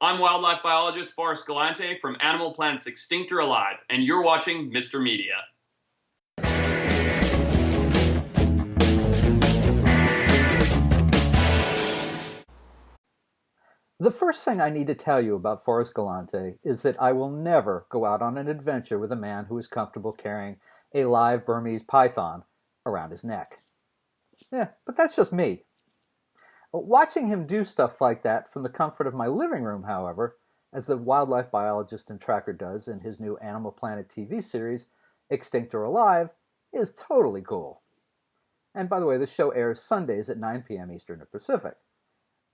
I'm wildlife biologist Forrest Galante from Animal Planet's Extinct or Alive, and you're watching Mr. Media. The first thing I need to tell you about Forrest Galante is that I will never go out on an adventure with a man who is comfortable carrying a live Burmese python around his neck. Yeah, but that's just me. Watching him do stuff like that from the comfort of my living room, however, as the wildlife biologist and tracker does in his new Animal Planet TV series, Extinct or Alive, is totally cool. And by the way, the show airs Sundays at 9 p.m. Eastern and Pacific.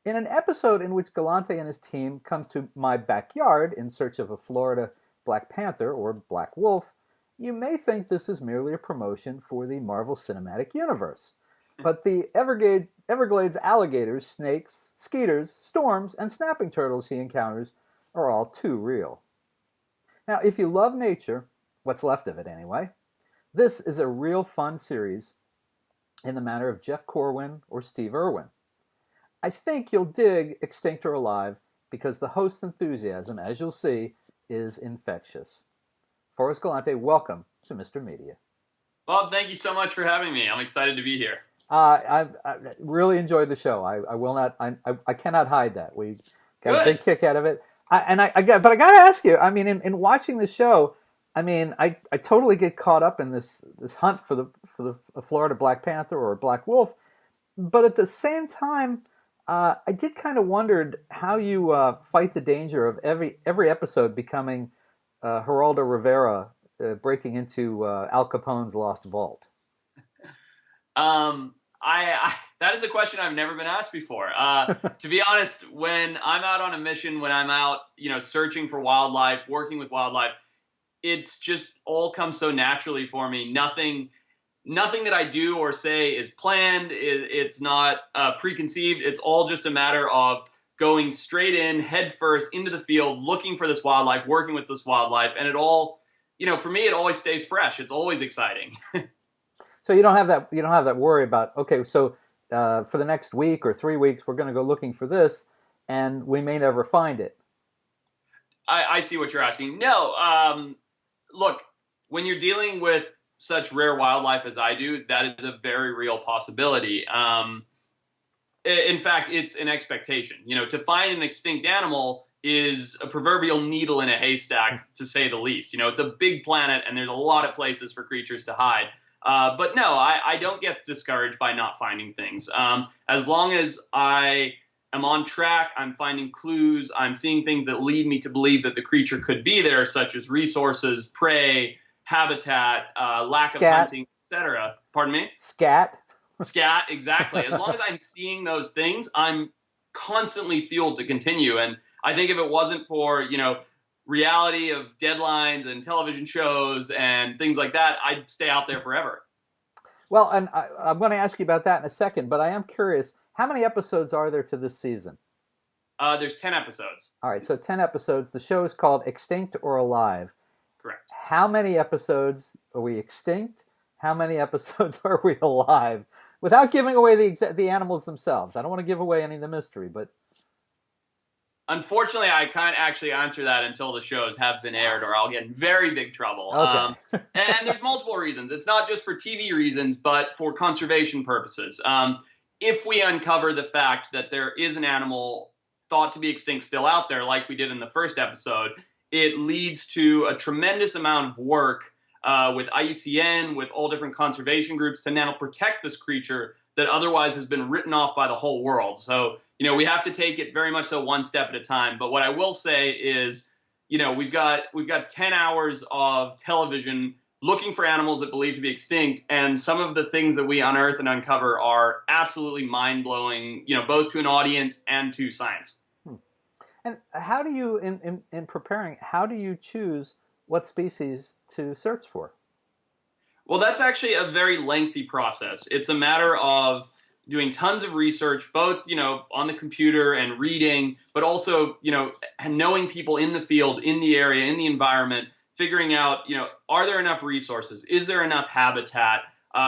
In an episode in which Galante and his team come to my backyard in search of a Florida black panther or black wolf, you may think this is merely a promotion for the Marvel Cinematic Universe. But the Everglades alligators, snakes, skeeters, storms, and snapping turtles he encounters are all too real. Now, if you love nature, what's left of it anyway, this is a real fun series in the manner of Jeff Corwin or Steve Irwin. I think you'll dig Extinct or Alive because the host's enthusiasm, as you'll see, is infectious. Forrest Galante, welcome to Mr. Media. Bob, thank you so much for having me. I'm excited to be here. I really enjoyed the show. I will not. I cannot hide that. We got a big kick out of it. But I got to ask you. I mean, in watching the show, I mean, I totally get caught up in this hunt for the Florida black panther or black wolf, but at the same time, I did kind of wondered how you fight the danger of every episode becoming Geraldo Rivera breaking into Al Capone's lost vault. That is a question I've never been asked before. To be honest, when I'm out on a mission, when I'm out, searching for wildlife, working with wildlife, it's just all comes so naturally for me. Nothing that I do or say is planned. It's not preconceived. It's all just a matter of going straight in, head first into the field, looking for this wildlife, working with this wildlife, and it all, for me, it always stays fresh. It's always exciting. So you don't have that worry about, okay, so for the next week or 3 weeks, we're going to go looking for this, and we may never find it. I see what you're asking. No, look, when you're dealing with such rare wildlife as I do, that is a very real possibility. In fact, it's an expectation. To find an extinct animal is a proverbial needle in a haystack, to say the least. It's a big planet, and there's a lot of places for creatures to hide. But no, I don't get discouraged by not finding things. As long as I am on track, I'm finding clues, I'm seeing things that lead me to believe that the creature could be there, such as resources, prey, habitat, lack of hunting, etc. Pardon me? Scat, exactly. As long as I'm seeing those things, I'm constantly fueled to continue. And I think if it wasn't for, reality of deadlines and television shows and things like that, I'd stay out there forever. Well, and I'm going to ask you about that in a second, but I am curious, how many episodes are there to this season? There's 10 episodes. All right, so 10 episodes. The show is called Extinct or Alive. Correct. How many episodes are we extinct? How many episodes are we alive? Without giving away the animals themselves. I don't want to give away any of the mystery, but... Unfortunately, I can't actually answer that until the shows have been aired, or I'll get in very big trouble. Okay. And there's multiple reasons. It's not just for TV reasons, but for conservation purposes. If we uncover the fact that there is an animal thought to be extinct still out there, like we did in the first episode, it leads to a tremendous amount of work with IUCN, with all different conservation groups to now protect this creature that otherwise has been written off by the whole world. So, we have to take it very much so one step at a time. But what I will say is, we've got 10 hours of television looking for animals that believe to be extinct. And some of the things that we unearth and uncover are absolutely mind-blowing, both to an audience and to science. And how do you, in preparing, how do you choose what species to search for? Well, that's actually a very lengthy process. It's a matter of doing tons of research, both, on the computer and reading, but also, knowing people in the field, in the area, in the environment, figuring out, are there enough resources? Is there enough habitat?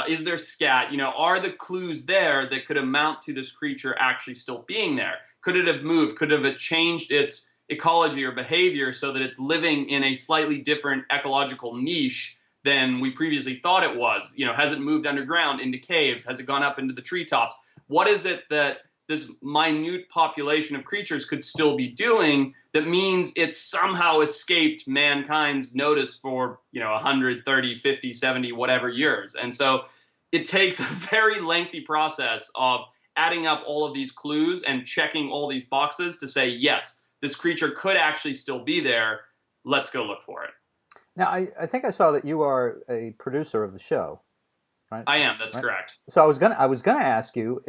Is there scat? Are the clues there that could amount to this creature actually still being there? Could it have moved? Could it have changed its ecology or behavior so that it's living in a slightly different ecological niche than we previously thought it was? Has it moved underground into caves? Has it gone up into the treetops? What is it that this minute population of creatures could still be doing that means it somehow escaped mankind's notice for, 130, 50, 70, whatever years? And so it takes a very lengthy process of adding up all of these clues and checking all these boxes to say, yes, this creature could actually still be there. Let's go look for it. Now, I think I saw that you are a producer of the show, right? I am. That's right? Correct. So I was gonna ask you,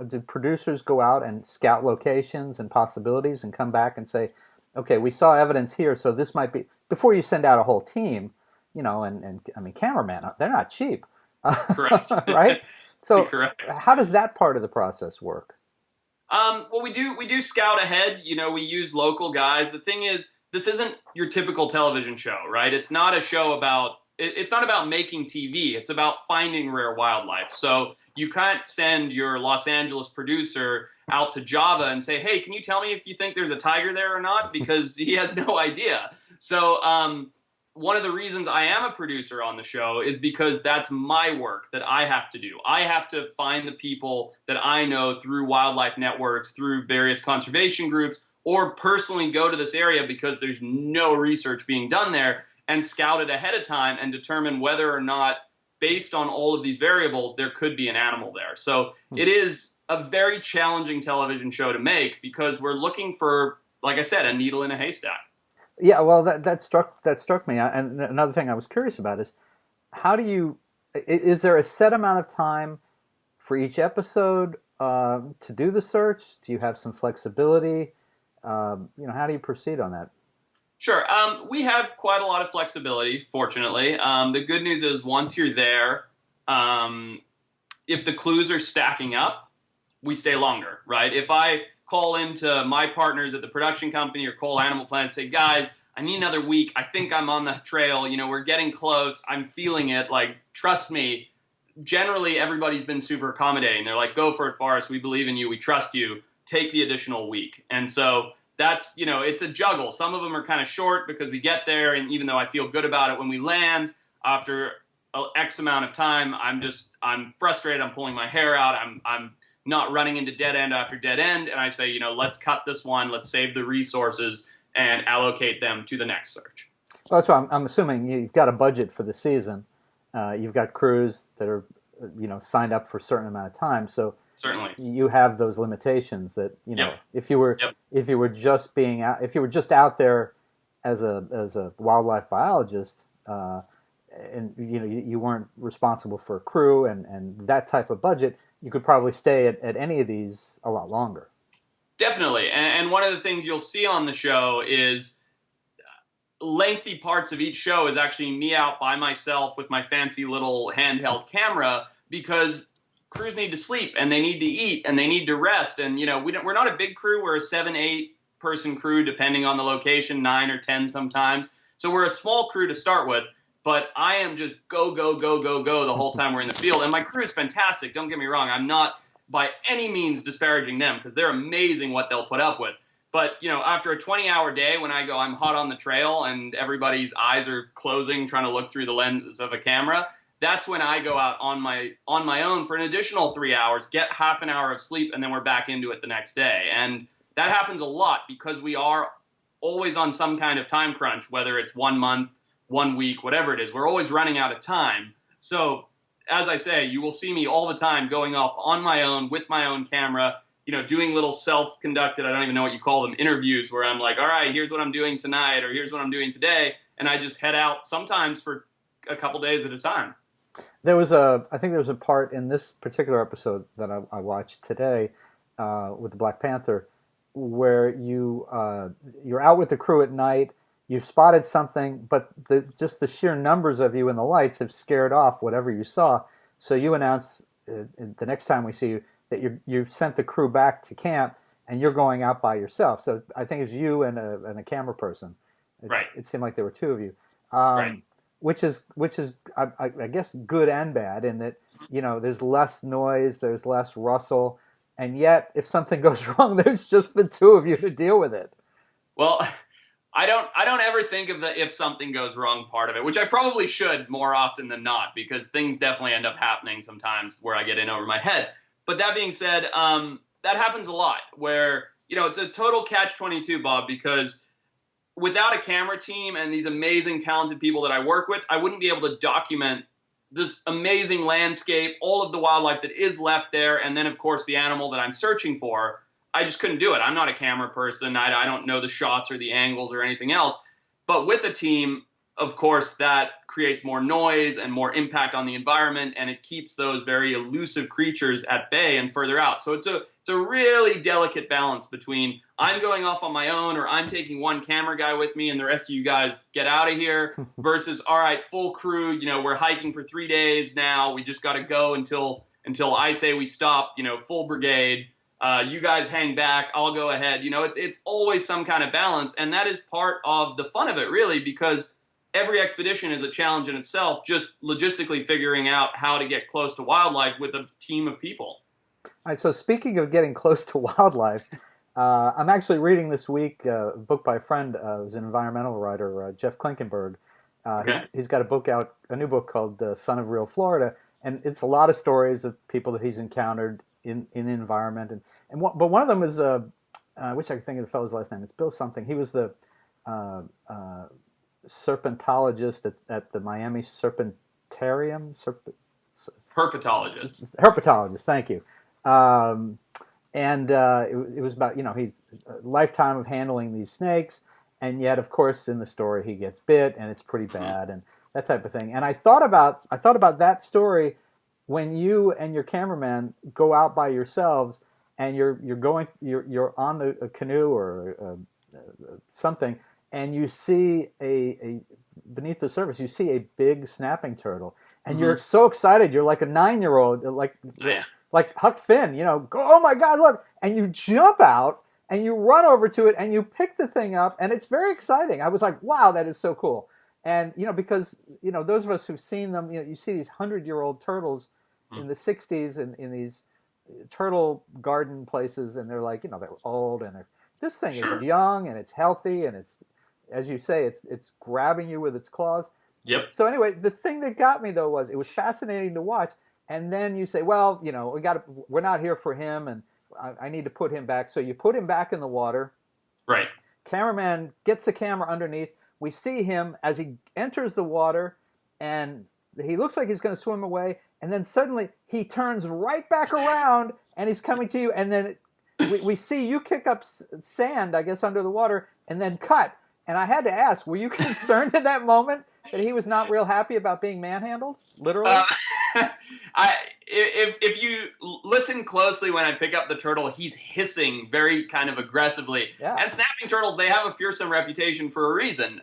did producers go out and scout locations and possibilities and come back and say, okay, we saw evidence here, so this might be, before you send out a whole team, and I mean, cameramen, they're not cheap. Correct. Right? So Correct. How does that part of the process work? Well, we do scout ahead. We use local guys. The thing is, this isn't your typical television show, right? It's not a show it's not about making TV. It's about finding rare wildlife. So you can't send your Los Angeles producer out to Java and say, hey, can you tell me if you think there's a tiger there or not? Because he has no idea. So one of the reasons I am a producer on the show is because that's my work that I have to do. I have to find the people that I know through wildlife networks, through various conservation groups, or personally go to this area because there's no research being done there, and scout it ahead of time and determine whether or not, based on all of these variables, there could be an animal there. So it is a very challenging television show to make because we're looking for, like I said, a needle in a haystack. Yeah, well, that struck me. And another thing I was curious about is, is there a set amount of time for each episode to do the search? Do you have some flexibility? How do you proceed on that? Sure. We have quite a lot of flexibility, fortunately. The good news is once you're there, if the clues are stacking up, we stay longer, right? If I call into my partners at the production company or call Animal Planet and say, guys, I need another week. I think I'm on the trail. We're getting close. I'm feeling it. Like, trust me. Generally, everybody's been super accommodating. They're like, go for it, Forrest. We believe in you. We trust you. Take the additional week. And so that's, it's a juggle. Some of them are kind of short because we get there, and even though I feel good about it when we land, after X amount of time, I'm frustrated. I'm pulling my hair out. I'm not running into dead end after dead end. And I say, let's cut this one. Let's save the resources and allocate them to the next search. Well, that's why I'm assuming you've got a budget for the season. You've got crews that are, signed up for a certain amount of time. So certainly you have those limitations that, Yep. if you were just out there as a wildlife biologist, and you weren't responsible for a crew and that type of budget, you could probably stay at any of these a lot longer. Definitely. And one of the things you'll see on the show is lengthy parts of each show is actually me out by myself with my fancy little handheld camera, because crews need to sleep and they need to eat and they need to rest. And, we're not a big crew. We're a 7-8 person crew, depending on the location, 9 or 10 sometimes. So we're a small crew to start with, but I am just go, go, go, go, go the whole time we're in the field. And my crew is fantastic. Don't get me wrong. I'm not by any means disparaging them, because they're amazing what they'll put up with. But, after a 20-hour day when I go, I'm hot on the trail and everybody's eyes are closing, trying to look through the lens of a camera, that's when I go out on my own for an additional 3 hours, get half an hour of sleep, and then we're back into it the next day. And that happens a lot because we are always on some kind of time crunch, whether it's 1 month, 1 week, whatever it is. We're always running out of time. So, as I say, you will see me all the time going off on my own with my own camera, doing little self-conducted, I don't even know what you call them, interviews where I'm like, all right, here's what I'm doing tonight, or here's what I'm doing today. And I just head out sometimes for a couple days at a time. I think there was a part in this particular episode that I watched today with the Black Panther where you're out with the crew at night. You've spotted something, but just the sheer numbers of you in the lights have scared off whatever you saw. So you announce the next time we see you that you've sent the crew back to camp and you're going out by yourself. So I think it's you and a camera person. Right. It seemed like there were two of you. Right. Which is I guess good and bad in that, there's less noise, there's less rustle, and yet if something goes wrong, there's just the two of you to deal with it. Well, I don't ever think of the if something goes wrong part of it, which I probably should more often than not, because things definitely end up happening sometimes where I get in over my head. But that being said, that happens a lot where, it's a total catch-22, Bob, because without a camera team and these amazing, talented people that I work with, I wouldn't be able to document this amazing landscape, all of the wildlife that is left there, and then, of course, the animal that I'm searching for. I just couldn't do it. I'm not a camera person. I don't know the shots or the angles or anything else. But with a team, of course, that creates more noise and more impact on the environment, and it keeps those very elusive creatures at bay and further out. So it's a really delicate balance between I'm going off on my own, or I'm taking one camera guy with me and the rest of you guys get out of here, versus, all right, full crew, we're hiking for 3 days now. We just got to go until I say we stop, full brigade. You guys hang back. I'll go ahead. It's always some kind of balance. And that is part of the fun of it, really, because every expedition is a challenge in itself, just logistically figuring out how to get close to wildlife with a team of people. All right, so speaking of getting close to wildlife, I'm actually reading this week a book by a friend who's an environmental writer, Jeff Klinkenberg. Okay. He's got a new book called Son of Real Florida, and it's a lot of stories of people that he's encountered in the environment. But one of them is, I wish I could think of the fellow's last name. It's Bill something. He was the serpentologist at the Miami Serpentarium. Herpetologist, thank you. It was about, he's a lifetime of handling these snakes, and yet, of course, in the story he gets bit, and it's pretty bad, and that type of thing. And I thought about that story when you and your cameraman go out by yourselves, and you're on a canoe or something, and you see a beneath the surface, you see a big snapping turtle, and you're so excited, you're like a 9-year-old, like Huck Finn, go, oh my God, look, and you jump out and you run over to it and you pick the thing up, and it's very exciting. I was like, wow, that is so cool. And because those of us who've seen them, you see these 100-year-old turtles in the 60s and in these turtle garden places, and they're like, they're old, and this thing is young and it's healthy, and it's, as you say, it's grabbing you with its claws. Yep. So anyway, the thing that got me though was it was fascinating to watch. And then you say, well, we're not here for him, and I need to put him back. So you put him back in the water. Right. Cameraman gets the camera underneath. We see him as he enters the water, and he looks like he's going to swim away. And then suddenly he turns right back around, and he's coming to you. And then we see you kick up sand, I guess, under the water, and then cut. And I had to ask, were you concerned in that moment that he was not real happy about being manhandled, literally? If you listen closely when I pick up the turtle, he's hissing very kind of aggressively. Yeah. And snapping turtles, they have a fearsome reputation for a reason.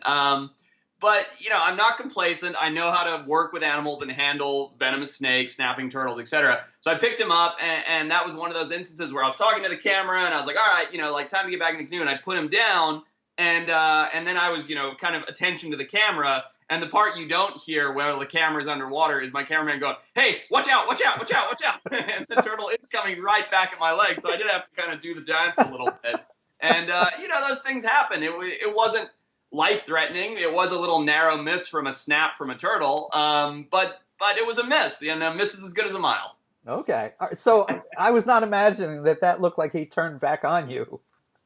But, I'm not complacent. I know how to work with animals and handle venomous snakes, snapping turtles, etc. So I picked him up, and that was one of those instances where I was talking to the camera, and I was like, all right, time to get back in the canoe. And I put him down, and then I was, kind of attention to the camera. And the part you don't hear while the camera's underwater is my cameraman going, hey, watch out, watch out, watch out, watch out. And the turtle is coming right back at my leg. So I did have to kind of do the dance a little bit. And, those things happen. It wasn't life-threatening. It was a little narrow miss from a snap from a turtle. But it was a miss. And a miss is as good as a mile. Okay. So I was not imagining that looked like he turned back on you.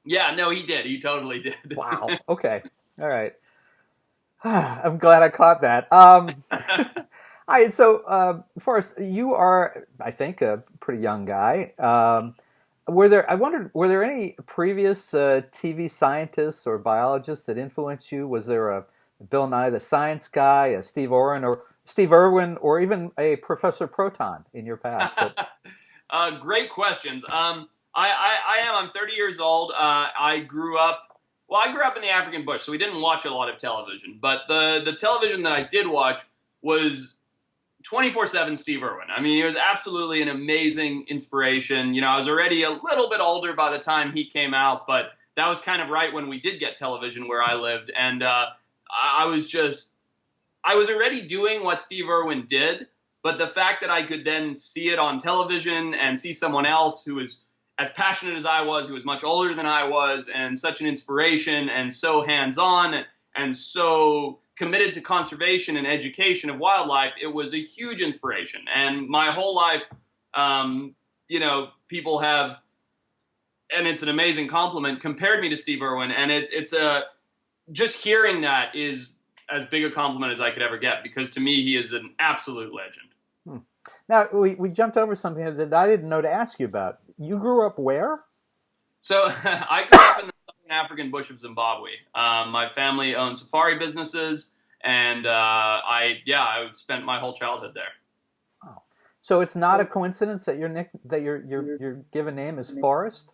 Yeah, no, he did. He totally did. Wow. Okay. All right. I'm glad I caught that. All right, so Forrest, you are, I think, a pretty young guy. Were there any previous TV scientists or biologists that influenced you? Was there a Bill Nye the Science Guy, a Steve Irwin, or even a Professor Proton in your past? Great questions. I'm 30 years old. I grew up in the African bush, so we didn't watch a lot of television. But the television that I did watch was 24/7 Steve Irwin. I mean, he was absolutely an amazing inspiration. I was already a little bit older by the time he came out, but that was kind of right when we did get television where I lived. And I was already doing what Steve Irwin did, but the fact that I could then see it on television and see someone else who was as passionate as I was, who was much older than I was, and such an inspiration, and so hands-on, and so committed to conservation and education of wildlife. It was a huge inspiration. And my whole life, people have, and it's an amazing compliment, compared me to Steve Irwin. And just hearing that is as big a compliment as I could ever get, because to me, he is an absolute legend. Now, we jumped over something that I didn't know to ask you about. You grew up where? So I grew up in the southern African bush of Zimbabwe. My family owned safari businesses, and I spent my whole childhood there. Oh. So it's not a coincidence that your given name is Forrest?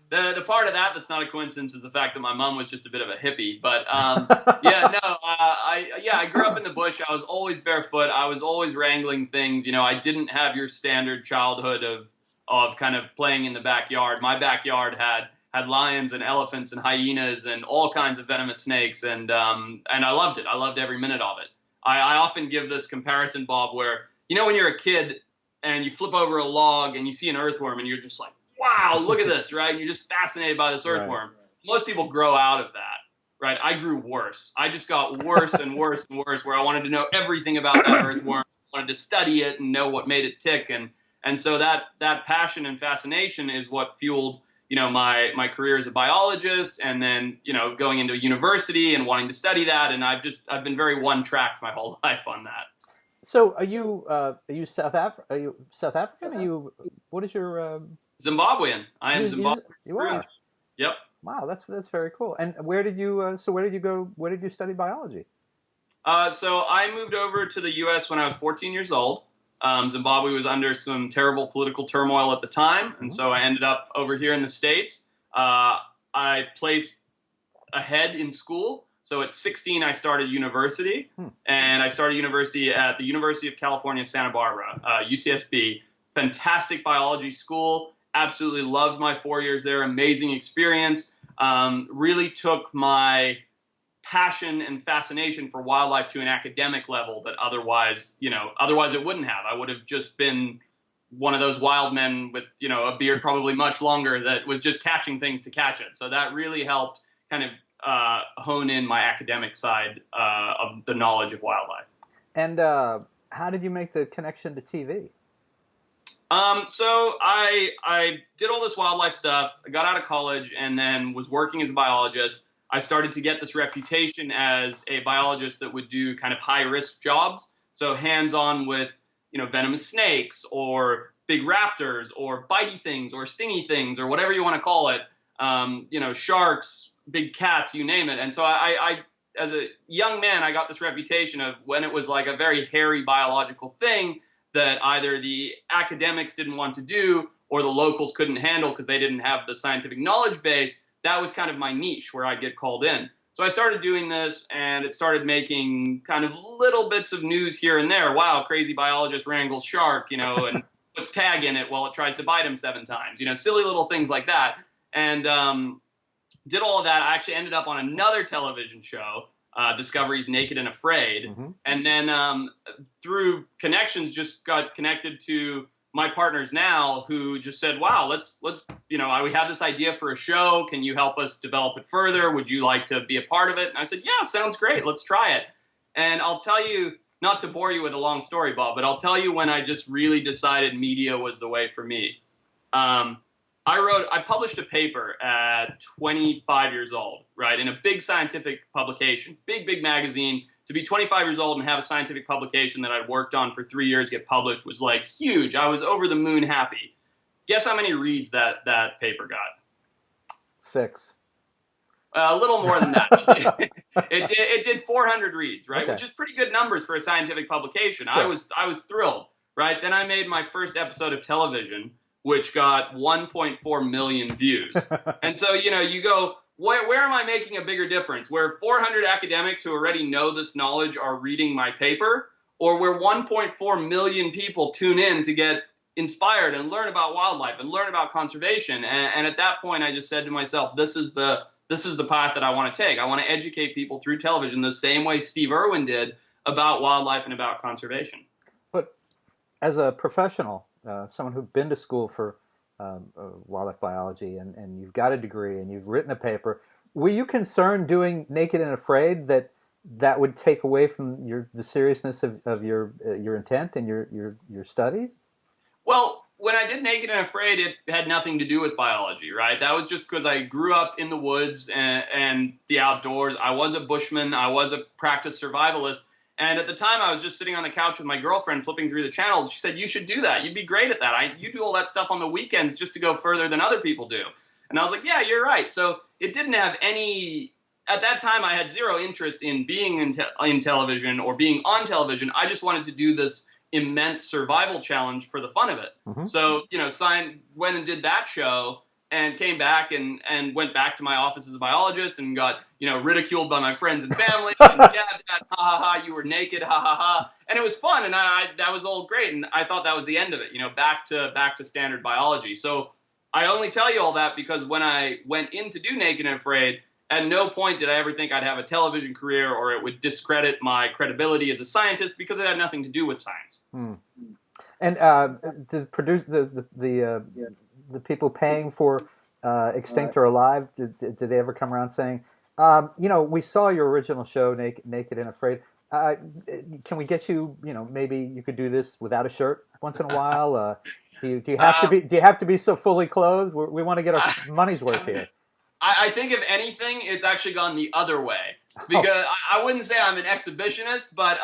That's the part of that's not a coincidence is the fact that my mom was just a bit of a hippie. But I grew up in the bush. I was always barefoot. I was always wrangling things. I didn't have your standard childhood of kind of playing in the backyard. My backyard had lions and elephants and hyenas and all kinds of venomous snakes, and I loved it. I loved every minute of it. I often give this comparison, Bob, where when you're a kid and you flip over a log and you see an earthworm and you're just like, wow, look at this, right? And you're just fascinated by this earthworm. Right. Most people grow out of that, right? I grew worse. I just got worse and worse and worse, where I wanted to know everything about that earthworm. I wanted to study it and know what made it tick. And so that passion and fascination is what fueled, my career as a biologist, and then, going into university and wanting to study that. And I've been very one-tracked my whole life on that. So are you South African? What is your... Zimbabwean. I am Zimbabwean. You are? Yep. Wow, that's very cool. And where did you go? Where did you study biology? So I moved over to the U.S. when I was 14 years old. Zimbabwe was under some terrible political turmoil at the time, and so I ended up over here in the States. I placed ahead in school. So at 16, I started university, and I started university at the University of California, Santa Barbara, UCSB. Fantastic biology school. Absolutely loved my 4 years there. Amazing experience. Really took my passion and fascination for wildlife to an academic level that otherwise it wouldn't have. I would have just been one of those wild men with, a beard probably much longer that was just catching things to catch it. So that really helped kind of hone in my academic side of the knowledge of wildlife. And how did you make the connection to TV? So I did all this wildlife stuff. I got out of college and then was working as a biologist. I started to get this reputation as a biologist that would do kind of high risk jobs. So hands-on with, venomous snakes or big raptors or bitey things or stingy things or whatever you want to call it. Sharks, big cats, you name it. And so I as a young man, I got this reputation of when it was like a very hairy biological thing that either the academics didn't want to do or the locals couldn't handle because they didn't have the scientific knowledge base. That was kind of my niche where I'd get called in. So I started doing this, and it started making kind of little bits of news here and there. Wow, crazy biologist wrangles shark, and puts tag in it while it tries to bite him 7 times. Silly little things like that. And did all of that. I actually ended up on another television show, Discovery's Naked and Afraid. And then through connections, just got connected to my partners now, who just said, wow, let's we have this idea for a show. Can you help us develop it further? Would you like to be a part of it? And I said, yeah, sounds great. Let's try it. And I'll tell you, not to bore you with a long story, Bob, but I'll tell you when I just really decided media was the way for me. I published a paper at 25 years old, right, in a big scientific publication, big magazine. To be 25 years old and have a scientific publication that I'd worked on for 3 years get published was like huge. I was over the moon happy. Guess how many reads that paper got? 6. A little more than that. It did 400 reads, right? Okay. Which is pretty good numbers for a scientific publication. Sure. I was thrilled, right? Then I made my first episode of television, which got 1.4 million views. And so, you go, where am I making a bigger difference? Where 400 academics who already know this knowledge are reading my paper, or where 1.4 million people tune in to get inspired and learn about wildlife and learn about conservation? And at that point, I just said to myself, this is the path that I want to take. I want to educate people through television the same way Steve Irwin did about wildlife and about conservation. But as a professional, someone who's been to school for wildlife biology, and you've got a degree and you've written a paper. Were you concerned doing Naked and Afraid that would take away from the seriousness of your intent and your study? Well, when I did Naked and Afraid, it had nothing to do with biology, right? That was just because I grew up in the woods and the outdoors. I was a bushman. I was a practiced survivalist. And at the time, I was just sitting on the couch with my girlfriend flipping through the channels. She said, you should do that. You'd be great at that. You do all that stuff on the weekends just to go further than other people do. And I was like, yeah, you're right. So it didn't have any – at that time, I had zero interest in being in television or being on television. I just wanted to do this immense survival challenge for the fun of it. Mm-hmm. So, went and did that show and came back and went back to my office as a biologist and got, ridiculed by my friends and family and jabbed at, ha ha ha, you were naked, ha ha ha. And it was fun, and that was all great, and I thought that was the end of it, back to standard biology. So I only tell you all that because when I went in to do Naked and Afraid, at no point did I ever think I'd have a television career or it would discredit my credibility as a scientist because it had nothing to do with science. And the people paying for Extinct or Alive, did they ever come around saying, we saw your original show, Naked and Afraid. Can we get you, maybe you could do this without a shirt once in a while? Do you have to be so fully clothed? We want to get our money's worth here. I think if anything, it's actually gone the other way because I wouldn't say I'm an exhibitionist, but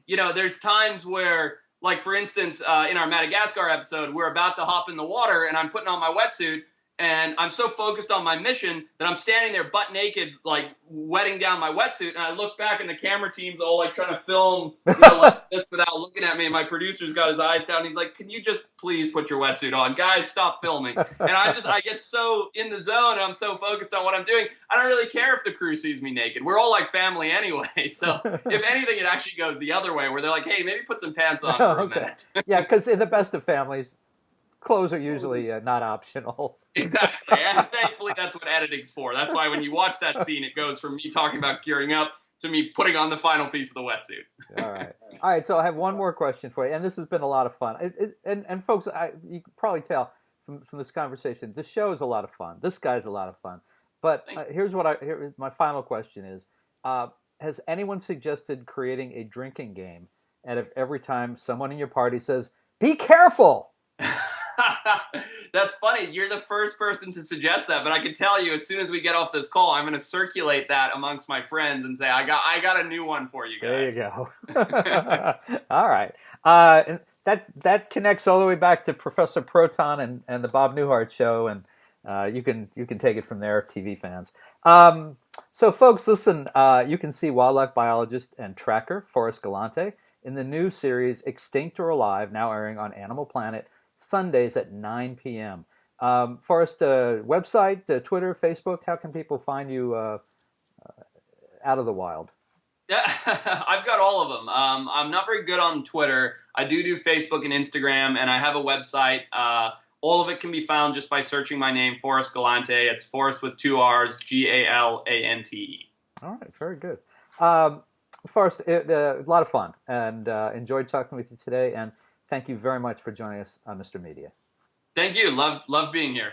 there's times where, like for instance, in our Madagascar episode, we're about to hop in the water and I'm putting on my wetsuit and I'm so focused on my mission that I'm standing there butt naked, like wetting down my wetsuit, and I look back and the camera team's all like trying to film like this without looking at me, and my producer's got his eyes down and he's like, can you just please put your wetsuit on? Guys, stop filming. And I get so in the zone and I'm so focused on what I'm doing, I don't really care if the crew sees me naked. We're all like family anyway. So if anything, it actually goes the other way where they're like, hey, maybe put some pants on for a minute. Yeah, because in the best of families, clothes are usually not optional. Exactly. And thankfully, that's what editing's for. That's why when you watch that scene, it goes from me talking about gearing up to me putting on the final piece of the wetsuit. All right. So I have one more question for you, and this has been a lot of fun. And folks, you can probably tell from this conversation, this show is a lot of fun. This guy's a lot of fun. But here's my final question is: has anyone suggested creating a drinking game? And if every time someone in your party says, "Be careful." That's funny. You're the first person to suggest that, but I can tell you as soon as we get off this call, I'm going to circulate that amongst my friends and say, I got a new one for you guys. There you go. All right. And that connects all the way back to Professor Proton and the Bob Newhart show, and you can take it from there, TV fans. So folks, listen, you can see wildlife biologist and tracker Forrest Galante in the new series Extinct or Alive, now airing on Animal Planet, Sundays at 9 p.m. Forrest, website, Twitter, Facebook, how can people find you out of the wild? Yeah, I've got all of them. I'm not very good on Twitter. I do Facebook and Instagram, and I have a website. All of it can be found just by searching my name, Forrest Galante. It's Forrest with 2 R's, Galante. All right, very good. Forrest, a lot of fun, and enjoyed talking with you today, and thank you very much for joining us on Mr. Media. Thank you. Love being here.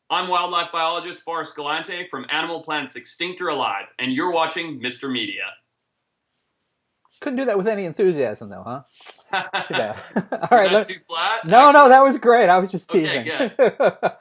I'm wildlife biologist Forrest Galante from Animal Planet's Extinct or Alive, and you're watching Mr. Media. Couldn't do that with any enthusiasm, though, huh? Too bad. All right, too flat? No, that was great. I was just teasing. Okay, good.